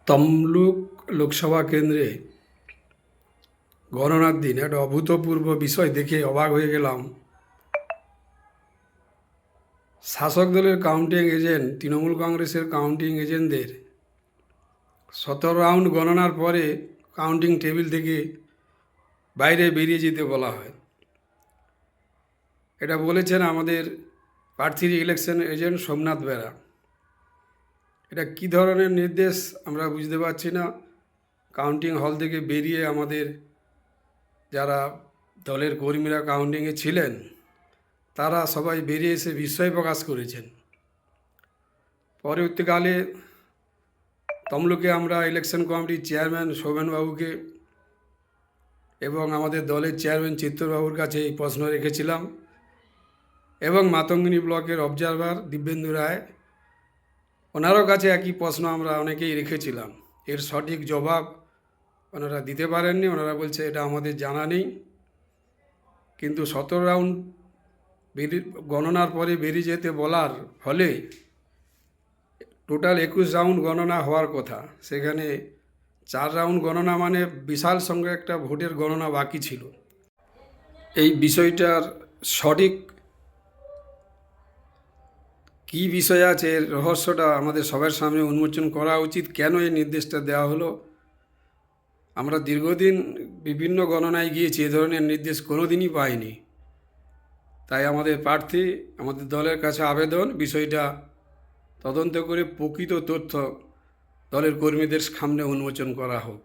তমলুক লোকসভা কেন্দ্রে গণনার দিন একটা অভূতপূর্ব বিষয় দেখে অবাক হয়ে গেলাম। শাসক দলের কাউন্টিং এজেন্ট, তৃণমূল কংগ্রেসের কাউন্টিং এজেন্টদের 17 রাউন্ড গণনার পরে কাউন্টিং টেবিল থেকে বাইরে বেরিয়ে যেতে বলা হয়। এটা বলেছেন আমাদের প্রার্থীর ইলেকশন এজেন্ট সোমনাথ বেরা। এটা কী ধরনের নির্দেশ আমরা বুঝতে পারছি না। কাউন্টিং হল থেকে বেরিয়ে আমাদের যারা দলের কর্মীরা কাউন্টিংয়ে ছিলেন তারা সবাই বেরিয়ে এসে বিস্ময় প্রকাশ করেছেন। পরবর্তীকালে তমলুকে আমরা ইলেকশন কমিটির চেয়ারম্যান শোভনবাবুকে এবং আমাদের দলের চেয়ারম্যান চিত্তরবাবুর কাছে এই প্রশ্ন রেখেছিলাম, এবং মাতঙ্গিনী ব্লকের অবজারভার দিব্যেন্দু রায়, ওনারও কাছে একই প্রশ্ন আমরা অনেকেই রেখেছিলাম। এর সঠিক জবাব ওনারা দিতে পারেননি। ওনারা বলছে এটা আমাদের জানা নেই। কিন্তু 17 রাউন্ড গণনার পরে বেরিয়ে যেতে বলার ফলে টোটাল 21 রাউন্ড গণনা হওয়ার কথা, সেখানে 4 রাউন্ড গণনা মানে বিশাল সঙ্গে একটা ভোটের গণনা বাকি ছিল। এই বিষয়টার সঠিক কী বিষয় আছে, এর রহস্যটা আমাদের সবার সামনে উন্মোচন করা উচিত। কেন এই নির্দেশটা দেওয়া হলো? আমরা দীর্ঘদিন বিভিন্ন গণনায় গিয়েছি, এ ধরনের নির্দেশ কোনো দিনই পাইনি। তাই আমাদের প্রার্থী, আমাদের দলের কাছে আবেদন, বিষয়টা তদন্ত করে প্রকৃত তথ্য দলের কর্মীদের সামনে উন্মোচন করা হোক।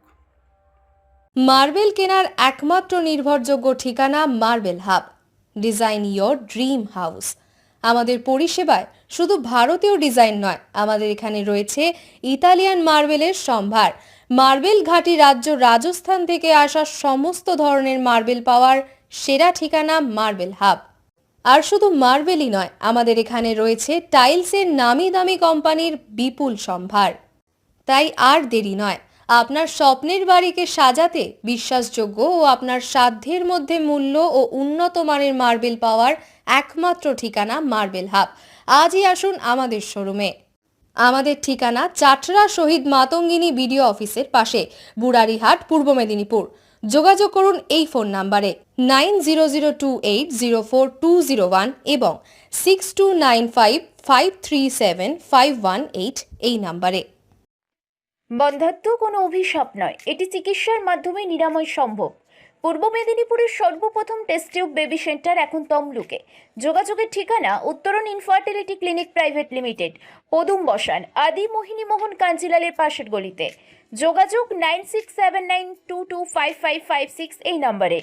মার্বেল কেনার একমাত্র নির্ভরযোগ্য ঠিকানা marble hub. Design your dream house. আমাদের পরিষেবায় শুধু ভারতীয় ডিজাইন নয়, আমাদের এখানে রয়েছে ইতালিয়ান মার্বেলের সম্ভার। মার্বেল ঘাঁটি রাজ্য রাজস্থান থেকে আসা সমস্ত ধরনের মার্বেল পাওয়ার সেরা ঠিকানা মার্বেল হাব। আর শুধু মার্বেলই নয়, আমাদের এখানে রয়েছে টাইলসের নামি দামি কোম্পানির বিপুল সম্ভার। তাই আর দেরি নয়, আপনার স্বপ্নের বাড়িকে সাজাতে বিশ্বাসযোগ্য ও আপনার সাধ্যের মধ্যে মূল্য ও উন্নত মানের মার্বেল পাওয়ার একমাত্র ঠিকানা মার্বেল হাব। আজই আসুন আমাদের শোরুমে। আমাদের ঠিকানা চাটরা শহীদ মাতঙ্গিনী বিডিও অফিসের পাশে, বুড়ারিহাট, পূর্ব মেদিনীপুর। যোগাযোগ করুন এই ফোন নাম্বারে 9002804201 এবং 6295537518 এই নাম্বারে। বন্ধ্যাত্ব কোনো অভিশাপ নয়, এটি চিকিৎসার মাধ্যমে নিরাময় সম্ভব। পূর্ব মেদিনীপুরের সর্বপ্রথম টেস্ট টিউব বেবি সেন্টার এখন তমলুকে। যোগাযোগের ঠিকানা উত্তরণ ইনফার্টিলিটি ক্লিনিক প্রাইভেট লিমিটেড, পদুম বসান, আদি মোহিনী মোহন কাঞ্জিলালের পাশের গলিতে। যোগাযোগ 9679225556 এই নম্বরে।